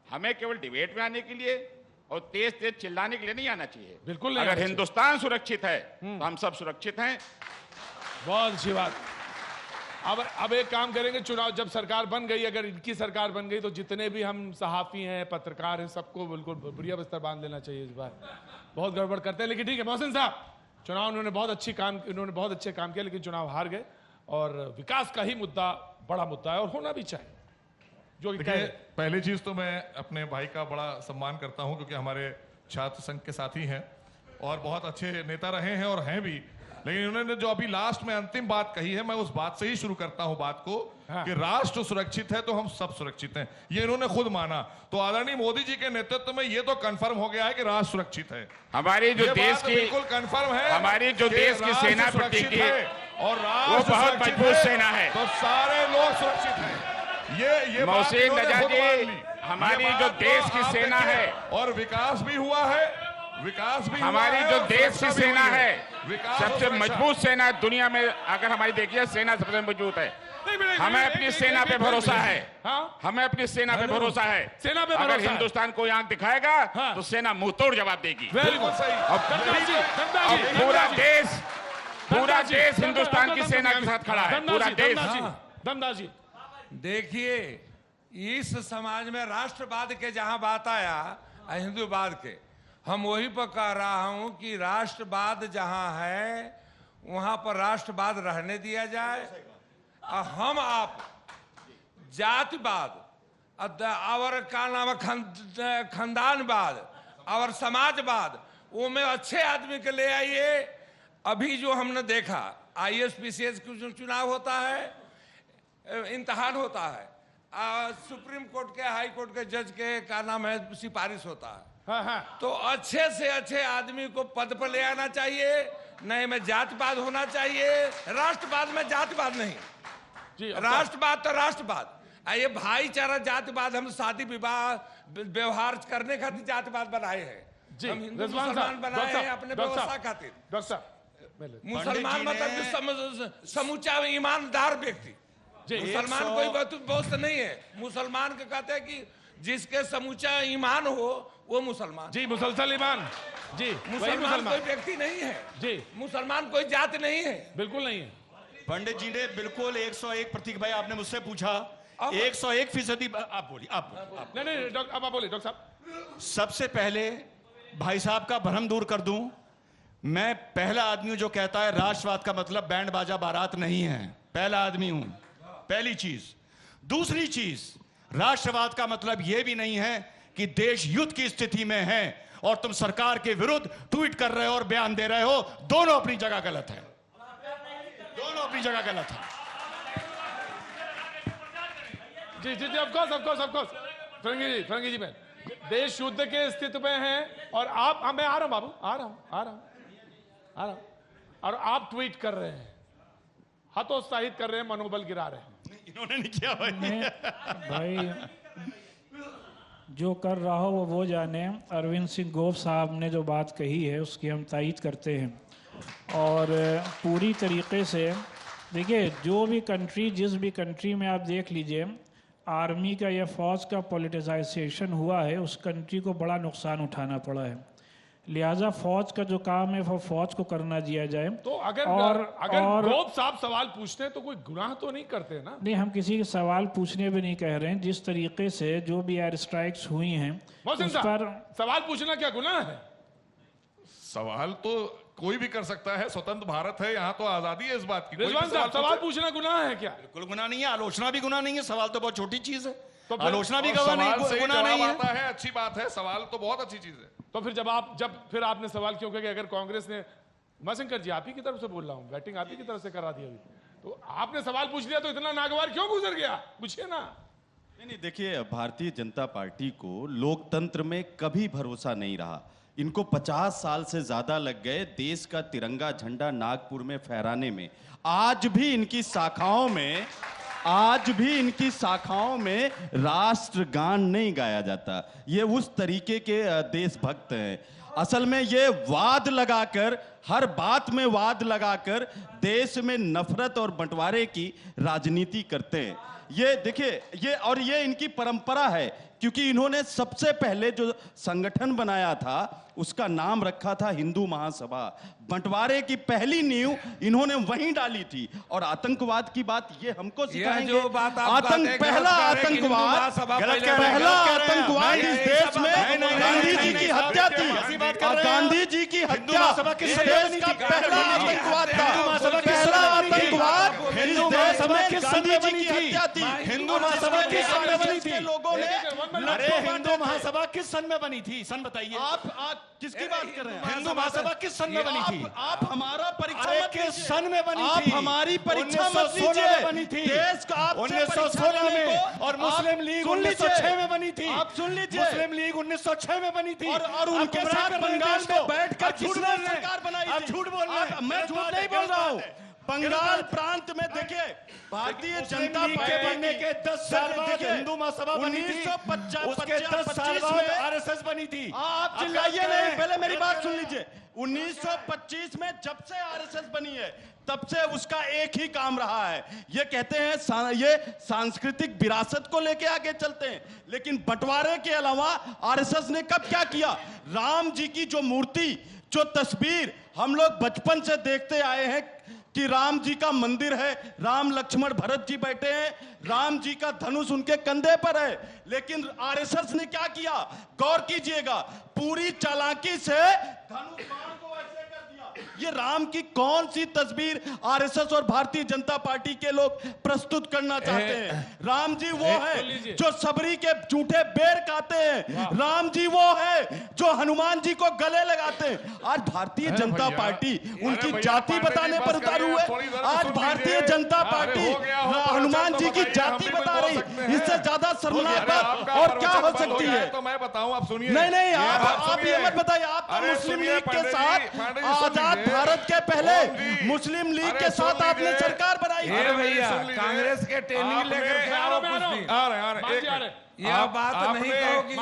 हमें केवल डिबेट में आने के लिए और तेज तेज चिल्लाने के लिए नहीं आना चाहिए। बिल्कुल। अगर हिंदुस्तान सुरक्षित है तो हम सब सुरक्षित हैं। बहुत अच्छी बात। अब एक काम करेंगे, चुनाव जब सरकार बन गई, अगर इनकी सरकार बन गई तो जितने भी हम सहाफी हैं, पत्रकार हैं, सबको बिल्कुल बुढ़िया बस्तर बांध लेना चाहिए। इस बार बहुत गड़बड़ करते हैं, लेकिन ठीक है मोहसिन साहब, चुनाव उन्होंने बहुत अच्छे काम किया, लेकिन चुनाव हार गए। और विकास का ही मुद्दा बड़ा मुद्दा है और होना भी चाहिए। जो पहली चीज तो मैं अपने भाई का बड़ा सम्मान करता हूं, क्योंकि हमारे छात्र संघ के साथी हैं और बहुत अच्छे नेता रहे हैं और हैं भी। लेकिन उन्होंने जो अभी लास्ट में अंतिम बात कही है, मैं उस बात से ही शुरू करता हूं बात को, हाँ, कि राष्ट्र सुरक्षित है तो हम सब सुरक्षित हैं, ये इन्होंने खुद माना। तो आदरणीय मोदी जी के नेतृत्व में ये तो कंफर्म हो गया है कि राष्ट्र सुरक्षित है। हमारी जो देश की बिल्कुल कंफर्म है, हमारी जो देश की सेना सुरक्षित है और वो बहुत मजबूत सेना है, तो सारे लोग सुरक्षित हैं। ये मोहसिन नजाद जी, हमारी जो देश की सेना है और विकास भी हुआ है विकास भी हमारी हुआ है जो और देश की सुरक्षा भी सेना हुई है, विकास और सबसे सुरक्षा। मजबूत सेना दुनिया में अगर हमारी देखिए, सेना सबसे मजबूत है। हमें अपनी सेना पे भरोसा है। हमें अपनी सेना पे भरोसा है। सेना पे अगर भरोसा है। हिंदुस्तान कोई आंख दिखाएगा तो सेना मुंह तोड़ जवाब देगी। बिल्कुल सही। अब पूरा देश हिंदुस्तान की सेना के साथ खड़ा है। पूरा देश। धनदास जी, देखिए, इस समाज में राष्ट्रवाद के जहां बात आया, हिंदूवाद के, हम वही पर कह रहा हूं कि राष्ट्रवाद जहां है वहां पर राष्ट्रवाद रहने दिया जाए। और हम आप जातिवाद और का नाम खानदानवाद और समाजवाद, वो में अच्छे आदमी के ले आइए। अभी जो हमने देखा, IAS PCS का जो चुनाव होता है, इम्तहान होता है, सुप्रीम कोर्ट के, हाई कोर्ट के जज के का नाम है, सिफारिश होता है। तो अच्छे से अच्छे आदमी को पद पर ले आना चाहिए। नहीं में जातिवाद होना चाहिए, राष्ट्रवाद में जातिवाद नहीं। राष्ट्रवाद तो राष्ट्रवाद, ये भाईचारा जातिवाद हम शादी विवाह व्यवहार करने खातिर जातिवाद बनाए हैं। हम हिंदू मुसलमान बनाए हैं अपने व्यवस्था खातिर। डॉक्टर साहब, मुसलमान मतलब कि समूचा ईमानदार व्यक्ति। मुसलमान कोई दोस्त नहीं है। मुसलमान के कहते हैं कि जिसके समूचा ईमान हो वो मुसलमान। जी, मुसलसल ईमान। जी, मुसलमान कोई व्यक्ति नहीं है। जी, मुसलमान कोई जाति नहीं है, बिल्कुल नहीं है। पंडित जी ने बिल्कुल 101, प्रतीक भाई आपने मुझसे पूछा 101%। आप बोलिए, आप नहीं, डॉक्टर अब आप बोलिए। डॉक्टर साहब, सबसे पहले भाई साहब का भ्रम दूर कर दूं, मैं पहला आदमी हूं जो कहता है राष्ट्रवाद का मतलब बैंड बाजा बारात नहीं है। पहला आदमी हूं, पहली चीज। दूसरी चीज, राष्ट्रवाद का मतलब यह भी नहीं है कि देश युद्ध की स्थिति में है और तुम सरकार के विरुद्ध ट्वीट कर रहे हो और बयान दे रहे हो। दोनों अपनी जगह गलत है, दोनों अपनी जगह गलत है। जी जी जी, ऑफ कोर्स फरंगी जी, मैं देश युद्ध के स्थिति में है और आप, मैं आ रहा हूं बाबू, आ रहा हूं, और आप ट्वीट कर रहे हैं, हतोत्साहित कर रहे हैं, मनोबल गिरा रहे हैं। इन्होंने नहीं किया भाई, जो कर रहा हो वो जाने। अरविंद सिंह गोप साहब ने जो बात कही है उसकी हम तायीद करते हैं। और पूरी तरीके से देखिए, जो भी कंट्री, जिस भी कंट्री में आप देख लीजिए, आर्मी का या फौज का पॉलिटिसाइजेशन हुआ है, उस कंट्री को बड़ा नुकसान उठाना पड़ा है। लिहाजा फौज का जो काम है वो फौज को करना दिया जाए। तो अगर गोप साहब सवाल पूछते हैं तो कोई गुनाह तो नहीं करते ना? नहीं, हम किसी के सवाल पूछने भी नहीं कह रहे हैं। जिस तरीके से जो भी एयर स्ट्राइक्स हुई हैं उस पर सवाल पूछना क्या गुनाह है? सवाल तो कोई भी कर सकता है, स्वतंत्र भारत है, यहाँ तो आजादी है इस बात की। रिजवान साहब, सवाल पूछना गुनाह है क्या? बिल्कुल गुनाह नहीं है। आलोचना भी गुनाह नहीं है। सवाल तो बहुत छोटी चीज है। तो आलोचना भी गुनाह नहीं है। आता है, अच्छी बात है। सवाल तो बहुत अच्छी चीज है। तो फिर फिर आपने सवाल क्यों किया कि अगर कांग्रेस ने, उमाशंकर जी आप ही की तरफ से बोल रहा हूं, बैटिंग आप ही की तरफ से करा दी अभी, तो आपने सवाल पूछ लिया तो इतना नागवार क्यों गुजर गया? पूछिए ना। नहीं, देखिए, भारतीय जनता पार्टी को लोकतंत्र में कभी भरोसा नहीं रहा। इनको 50 साल से ज्यादा लग गए देश का तिरंगा झंडा नागपुर में फहराने में। आज भी इनकी शाखाओं में राष्ट्रगान नहीं गाया जाता। ये उस तरीके के देशभक्त हैं। असल में ये वाद लगाकर, हर बात में वाद लगाकर देश में नफरत और बंटवारे की राजनीति करते हैं। ये देखिए, ये इनकी परंपरा है, क्योंकि इन्होंने सबसे पहले जो संगठन बनाया था उसका नाम रखा था हिंदू महासभा। बंटवारे की पहली नींव इन्होंने वहीं डाली थी। और आतंकवाद की बात ये हमको सिखाएंगे। पहला आतंकवाद इस देश में गांधी जी की हत्या थी। गांधी जी की हत्या इस देश का पहला आतंकवाद था। पहला आतंकवाद इस देश में गांधी जी की हत्या थी। हिंदू महासभा किस सन में बनी थी? लोगों ने, अरे हिंदू महासभा किस सन में बनी थी? सन बताइए। आप किसकी बात कर रहे हैं? हिंदू महासभा किस सन में बनी थी? आप हमारा परीक्षा मत किस सन में बनी थी? आप हमारी परीक्षा मत लीजिए। बनी थी देश का आप 1916 में, और मुस्लिम लीग 1906 में बनी थी। आप सुन लीजिए, मुस्लिम लीग 1906 में बनी थी। और उनके साथ बंगाल में बैठकर किसने सरकार बनाई थी? आप झूठ बोल रहे हैं। मैं झूठ नहीं बोल रहा हूँ। बंगाल प्रांत में देखिए भारतीय जनता पार्टी बनने के 10 साल बाद हिंदू महासभा बनी थी, 1925 में आरएसएस बनी थी। आप चिल्लाइए नहीं, पहले मेरी बात सुन लीजिए। 1925 में जब से आरएसएस बनी है तब से उसका एक ही काम रहा है, ये कहते हैं ये सांस्कृतिक विरासत को लेके आगे चलते हैं, लेकिन बंटवारे के अलावा आरएसएस ने कब क्या किया? राम जी की जो मूर्ति, जो तस्वीर हम लोग बचपन से देखते आए हैं कि राम जी का मंदिर है, राम लक्ष्मण भरत जी बैठे हैं, राम जी का धनुष उनके कंधे पर है, लेकिन आरएसएस ने क्या किया? गौर कीजिएगा, पूरी चालाकी से धनुष बाण को ऐसे कर दिया। ये राम की कौन सी तस्वीर आरएसएस और भारतीय जनता पार्टी के लोग प्रस्तुत करना चाहते हैं? राम जी वो है जो सबरी के झूठे बेर खाते हैं, राम जी वो है जो हनुमान जी को गले लगाते हैं। आज भारतीय जनता पार्टी उनकी जाति बताने पर उतारू हुए। आज भारतीय जनता पार्टी हनुमान जी की जाति बता रही, इससे ज्यादा शर्मनाक बात और क्या हो सकती है? तो मैं बताऊं, आप सुनिए। नहीं, आप ये मत बताइए। आपको मुस्लिम लीग के साथ, आजाद भारत के पहले मुस्लिम लीग के साथ आपने सरकार बनाई। भैया कांग्रेस के ट्रेनिंग लेकर के आओ, कुछ नहीं आ रहे यह बात नहीं कहोगी।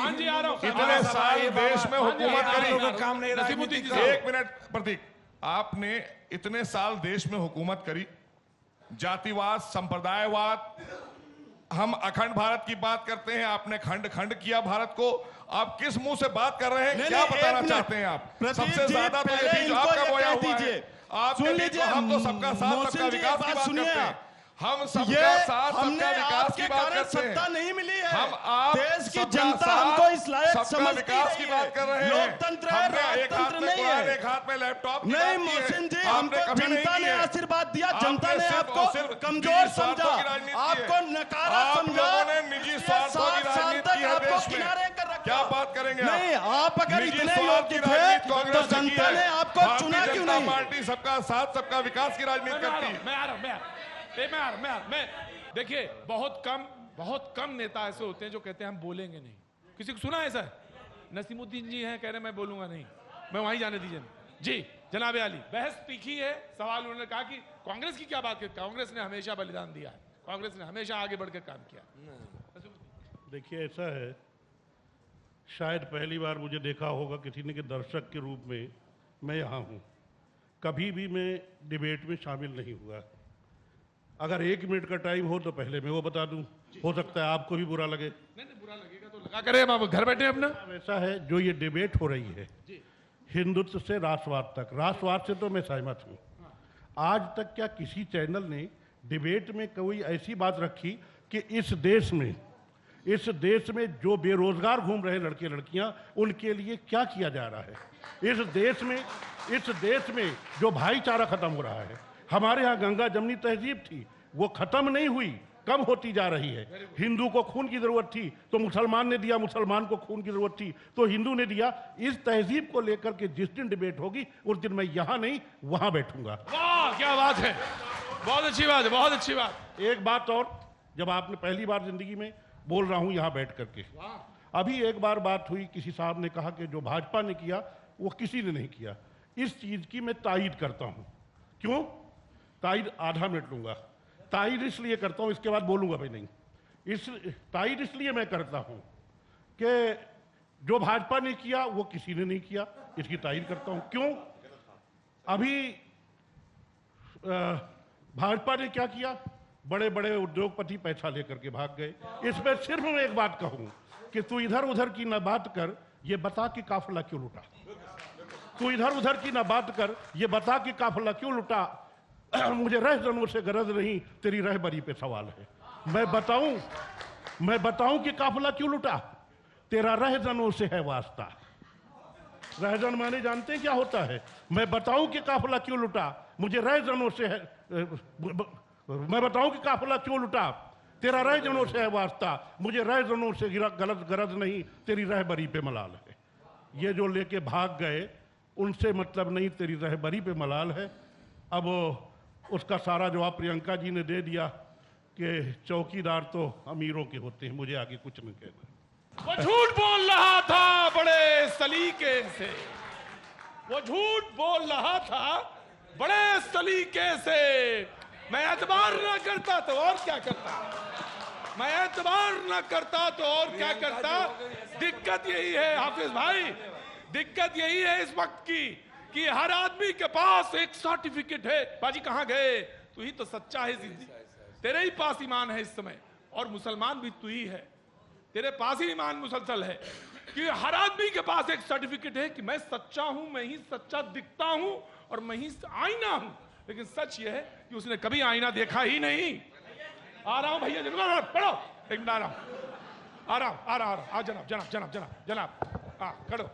इतने साल देश में हुकूमत करी, काम नहीं राजनीति का। एक मिनट प्रतीक, आपने इतने साल देश में हुकूमत करी, जातिवाद, संप्रदायवाद, हम अखंड भारत की बात करते हैं, आपने खंड खंड किया भारत को। आप किस मुंह से बात कर रहे हैं? क्या बताना चाहते हैं आप? सबसे ज्यादा तो ये बीज आपका बोया हुआ है। आप सुन लीजिए, हम तो सबका साथ सबका विकास की बात करते हैं। हम सबका साथ सबका विकास की बात करते हैं। सत्ता नहीं मिली है, हम आप देश की जनता हमको इस लायक समझती विकास की बात कर रहे हैं। लोकतंत्र है, एक हाथ में कुरान, एक हाथ में लैपटॉप। नहीं मोहसिन जी, हमको जनता ने आशीर्वाद दिया, जनता ने आपको कमजोर समझा, आपको नकारा समझा, निजी स्वार्थों की राजनीति है देश में। क्या बात करेंगे? नहीं, आप अगर इतने योग्य थे तो जनता ने आपको चुना क्यों नहीं? पार्टी सबका साथ सबका विकास की राजनीति करती है। मैं देखिए, बहुत कम नेता ऐसे होते हैं जो कहते हैं हम बोलेंगे नहीं। किसी को सुना है ऐसा? नसीमुद्दीन जी हैं, कह रहे मैं बोलूंगा नहीं, मैं वहीं जाने दीजिए जी। जनाब आली, बहस तीखी है। सवाल उन्होंने कहा कि कांग्रेस की क्या बात है? कांग्रेस ने हमेशा बलिदान दिया है, कांग्रेस ने हमेशा आगे बढ़कर काम किया। देखिए, ऐसा है, शायद पहली बार मुझे देखा होगा किसी ने कि दर्शक के रूप में मैं यहाँ हूँ। कभी भी मैं डिबेट में शामिल नहीं हुआ। अगर 1 मिनट का टाइम हो तो पहले मैं वो बता दूं, हो सकता है आपको भी बुरा लगे। नहीं, बुरा लगेगा तो लगा करें, आप घर बैठे अपना। ऐसा है, जो ये डिबेट हो रही है हिंदुत्व से राष्ट्रवाद तक, राष्ट्रवाद से तो मैं सहमत हूँ। आज तक क्या किसी चैनल ने डिबेट में कोई ऐसी बात रखी कि इस देश में जो बेरोजगार घूम रहे लड़के लड़कियां, उनके लिए क्या किया जा रहा है? इस देश में जो भाईचारा खत्म हो रहा है, हमारे यहाँ गंगा जमनी तहजीब थी, वो खत्म नहीं हुई, कम होती जा रही है। हिंदू को खून की जरूरत थी तो मुसलमान ने दिया, मुसलमान को खून की जरूरत थी तो हिंदू ने दिया। इस तहजीब को लेकर के जिस दिन डिबेट होगी उस दिन मैं यहाँ नहीं वहां बैठूंगा। वाह, क्या बात है, बहुत अच्छी बात है, बहुत अच्छी बात। एक बात और, जब आपने पहली बार जिंदगी में बोल रहा हूं यहाँ बैठ करके, अभी एक बार बात हुई, किसी साहब ने कहा कि जो भाजपा ने किया वो किसी ने नहीं किया। इस चीज की मैं तायीद करता हूं। क्यों तायीद? आधा मिनट लूंगा। तायीद इसलिए करता हूं, इसके बाद बोलूंगा भाई नहीं। तायीद इसलिए मैं करता हूं कि जो भाजपा ने किया वो किसी ने नहीं किया, इसकी तायीद करता हूं। क्यों? अभी भाजपा ने क्या किया? बड़े बड़े उद्योगपति पैसा लेकर के भाग गए। इसमें सिर्फ मैं एक बात कहूं कि तू इधर उधर की ना बात कर, ये बता कि काफिला क्यों लुटा। तू इधर उधर की ना बात कर, ये बता कि काफिला क्यों लुटा। मुझे रहजनों से गरज नहीं, तेरी रहबरी पे सवाल है। मैं बताऊं कि काफिला क्यों लुटा? तेरा रहजनों से है वास्ता। रहजन माने जानते हैं क्या होता है? मैं बताऊं कि काफिला क्यों लुटा, मुझे रहजनों से है, मैं बताऊं कि काफिला क्यों लुटा, तेरा रहजनों से है वास्ता, मुझे रहजनों से गलत गरज नहीं, तेरी रहबरी पे मलाल है। ये जो लेके भाग गए उनसे मतलब नहीं, तेरी रहबरी पे मलाल है। अब उसका सारा जवाब प्रियंका जी ने दे दिया कि चौकीदार तो अमीरों के होते हैं, मुझे आगे कुछ नहीं कहना। वो झूठ बोल रहा था बड़े सलीके से, वो झूठ बोल रहा था बड़े सलीके से। मैं एतबार ना करता तो और क्या करता, मैं एतबार ना करता तो और क्या करता। दिक्कत यही है हाफिज भाई, दिक्कत यही है इस वक्त की कि हर आदमी के पास एक सर्टिफिकेट है। बाजी कहां गए, तू ही तो सच्चा है जिंदगी, तेरे ही पास ईमान है इस समय, और मुसलमान भी तू ही है, तेरे पास ही ईमान मुसलसल है कि हर आदमी के पास एक सर्टिफिकेट है कि मैं सच्चा हूं, मैं ही सच्चा दिखता हूं और मैं ही आईना हूं। लेकिन सच यह है कि उसने कभी आईना देखा ही नहीं। आ रहा हूं भैया, पढ़ो एक मिनट, आ रहा हूं, आ जनाब जनाब जनाब जनाब जनाब, हाँ खड़ो।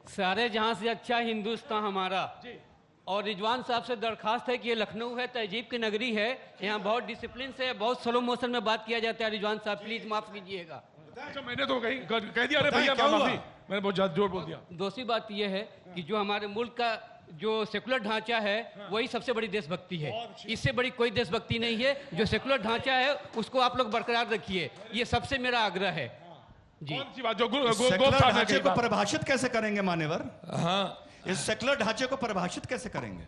सारे जहां से अच्छा हिंदुस्तान हमारा जी। और रिजवान साहब से दरखास्त है कि ये लखनऊ है, तहजीब की नगरी है, यहाँ बहुत डिसिप्लिन से बहुत स्लो मोशन में बात किया जाता है। रिजवान साहब प्लीज माफ कीजिएगा। अच्छा मैंने तो कह दिया, अरे भैया माफी, मैंने बहुत ज्यादा जोर बोल दिया। दूसरी बात यह है कि जो हमारे मुल्क का जो सेकुलर ढांचा है वही सबसे बड़ी देशभक्ति है, इससे बड़ी कोई देशभक्ति नहीं है। जो सेकुलर ढांचा है उसको आप लोग बरकरार रखिए, ये सबसे मेरा आग्रह है जी। कौन सी बात जो सेकुलर ढांचे को परिभाषित कैसे करेंगे मान्यवर? हाँ, इस सेकुलर ढांचे को परिभाषित कैसे करेंगे?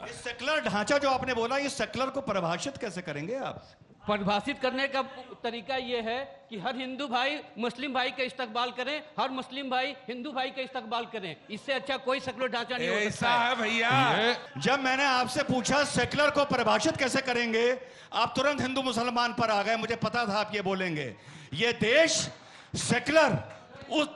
इस सेकुलर ढांचा जो आपने बोला, इस सेकुलर को परिभाषित कैसे करेंगे आप? परिभाषित करने का तरीका ये है कि हर हिंदू भाई मुस्लिम भाई का इस्तकबाल करें, हर मुस्लिम भाई हिंदू भाई का इस्तकबाल करें, इससे अच्छा कोई सेकुलर ढांचा नहीं हो सकता ऐसा है भैया। जब मैंने आपसे पूछा सेकुलर को परिभाषित कैसे करेंगे, आप तुरंत हिंदू मुसलमान पर आ गए। मुझे पता था आप ये बोलेंगे। ये देश सेकुलर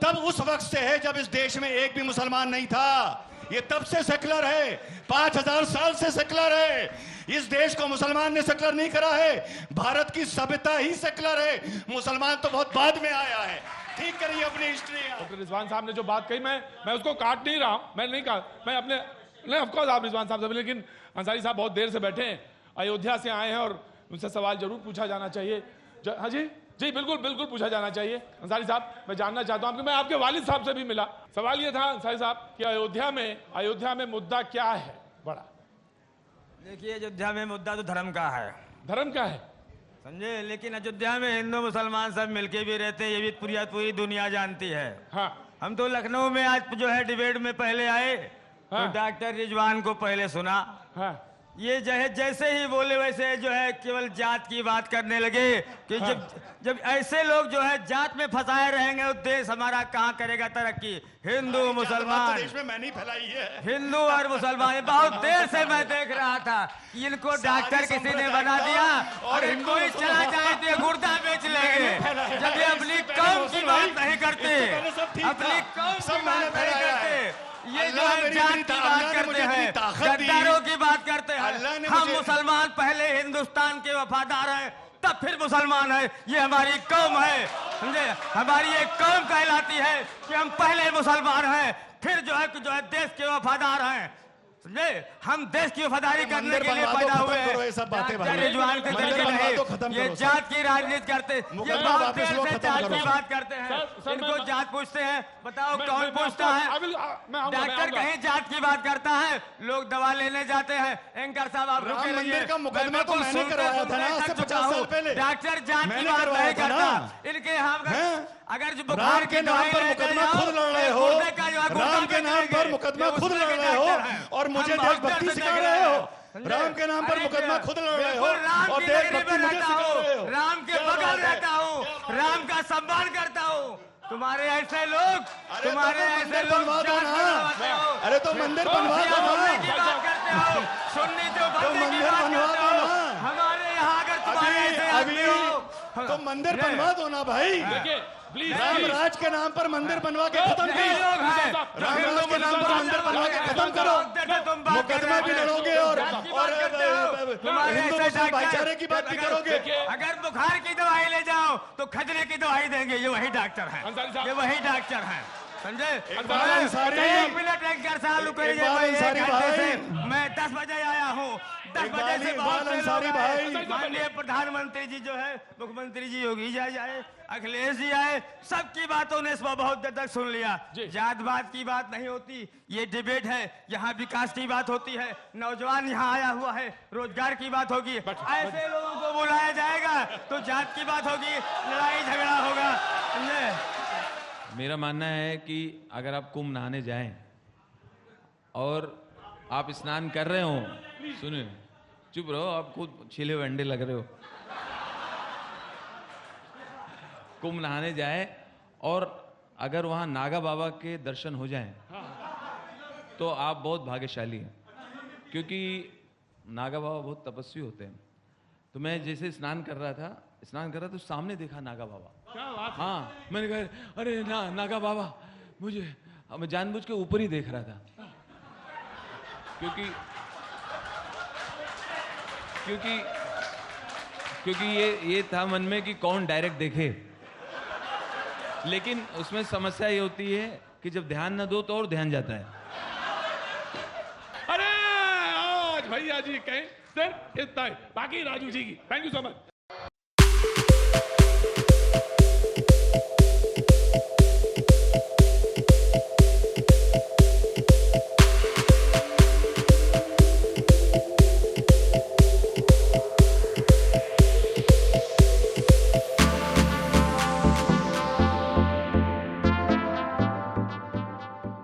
तब उस वक्त से है जब इस देश में एक भी मुसलमान नहीं था। ये तब से सेकुलर है, 5000 साल से सेकुलर है। इस देश को मुसलमान ने सेकुलर नहीं करा है, भारत की सभ्यता ही सेकुलर है। मुसलमान तो बहुत बाद में आया है। ठीक करिए अपनी हिस्ट्री। डॉक्टर रिजवान साहब ने जो बात कही, मैं उसको काट नहीं रहा हूं, मैं नहीं कहा, मैं अपने नहीं ऑफकोर्स आप रिजवान साहब से, लेकिन अंसारी साहब बहुत देर से बैठे हैं, अयोध्या से आए हैं और उनसे सवाल जरूर पूछा जाना चाहिए। हाँ जी जी बिल्कुल बिल्कुल पूछा जाना चाहिए। अंसारी साहब मैं जानना चाहता हूं, मैं आपके वालिद साहब से भी मिला। सवाल ये था अंसारी साहब कि अयोध्या में मुद्दा क्या है बड़ा? देखिए, अयोध्या में मुद्दा तो धर्म का है। धर्म का है समझे, लेकिन अयोध्या में हिंदू मुसलमान सब मिलके भी रहते हैं, ये भी पूरी दुनिया जानती है। हाँ। हम तो लखनऊ में आज जो है डिबेट में पहले आए, तो डॉक्टर रिजवान को पहले सुना। हाँ। ये जैसे ही बोले वैसे जो है केवल जात की बात करने लगे कि जब ऐसे लोग जो है जात में फंसाए रहेंगे तो देश हमारा कहाँ करेगा तरक्की। हिंदू मुसलमान देश में मैंने फैलाई है, हिंदू और मुसलमान। बहुत देर से मैं देख रहा था कि इनको डॉक्टर किसी ने बना दिया और इनको ही चला जाए तो गुर्दा बेच लेंगे। जब ये अपनी कौम की बात नहीं करते, अपनी कौम की बात नहीं करते, ये जो है जात की बात करते हैं, गद्दारों की बात करते हैं। हम मुसलमान पहले हिंदुस्तान के वफादार हैं, तब फिर मुसलमान है। ये हमारी कौम है, समझे, हमारी एक कौम कहलाती है कि हम पहले मुसलमान हैं, फिर जो है देश के वफादार हैं। समझे, हम देश की वफादारी करने के लिए पैदा हुए हैं। रिजवान के जरिए नहीं, ये जात की राजनीति करते, ये बहुत देर से जात की बात करते हैं। इनको जात पूछते हैं, बताओ कौन पूछता है? डॉक्टर कहीं जात की बात करता है, लोग दवा लेने जाते हैं। एंकर साहब आप रुके मंदिर का मुकदमा तो मैंने करवाया था ना, आज से 50 साल पहले। डॉक्टर जात की बात नहीं करता। इनके यहाँ अगर जो बुखार के नाम पर मुकदमा खुद लड़ रहे हो, राम के नाम पर मुकदमा खुद लड़ रहे हो और मुझे देशभक्ति सिखा रहे हो। राम के नाम पर मुकदमा खुद लड़ रहे हो और देशभक्ति मुझे सिखा रहे हो। राम के बगल रहता हूँ, राम का सम्मान करता हूँ। तुम्हारे ऐसे लोग, तुम्हारे ऐसे लोग अरे तो मंदिर बनवा दो ना, सुन्नी तो मंदिर बनवा दो ना। हमारे यहाँ अगर तुम्हारे ऐसे आदमी हो तो मंदिर बनवा दो ना भाई। राम राज के नाम पर मंदिर बनवा के खत्म करो, राम राज के नाम पर मंदिर बनवा के खत्म करो। मुकदमा भी लड़ोगे और हिंदू मुस्लिम भाईचारे की बात भी करोगे। अगर बुखार की दवाई ले जाओ तो खजरे की दवाई देंगे। ये वही डॉक्टर है, ये वही डॉक्टर है, समझे। मैं 10 बजे आया हूँ, 10 बजे से माननीय प्रधानमंत्री जी जो है, मुख्यमंत्री जी योगी जी आए, अखिलेश जी आए, सबकी बातों ने इसमें बहुत देर तक सुन लिया। जात बात की बात नहीं होती, ये डिबेट है। यहाँ विकास की बात होती है, नौजवान यहाँ आया हुआ है, रोजगार की बात होगी। ऐसे लोगों को बुलाया जाएगा तो जात की बात होगी, लड़ाई झगड़ा होगा, समझे। मेरा मानना है कि अगर आप कुंभ नहाने जाएं और आप स्नान कर रहे हो, सुनिए, चुप रहो, आप खुद छिले हुए अंडे लग रहे हो। कुंभ नहाने जाए और अगर वहां नागा बाबा के दर्शन हो जाएं तो आप बहुत भाग्यशाली हैं, क्योंकि नागा बाबा बहुत तपस्वी होते हैं। तो मैं जैसे स्नान कर रहा था तो सामने देखा नागा बाबा। क्या बात है? हाँ, मैंने कहा अरे नागा बाबा, मैं जानबूझ के ऊपर ही देख रहा था, क्योंकि ये था मन में कि कौन डायरेक्ट देखे। लेकिन उसमें समस्या ये होती है कि जब ध्यान न दो तो और ध्यान जाता है। अरे आज भैया जी कहें सिर्फ इतना ही, बाकी राजू जी की थैंक यू सो मच।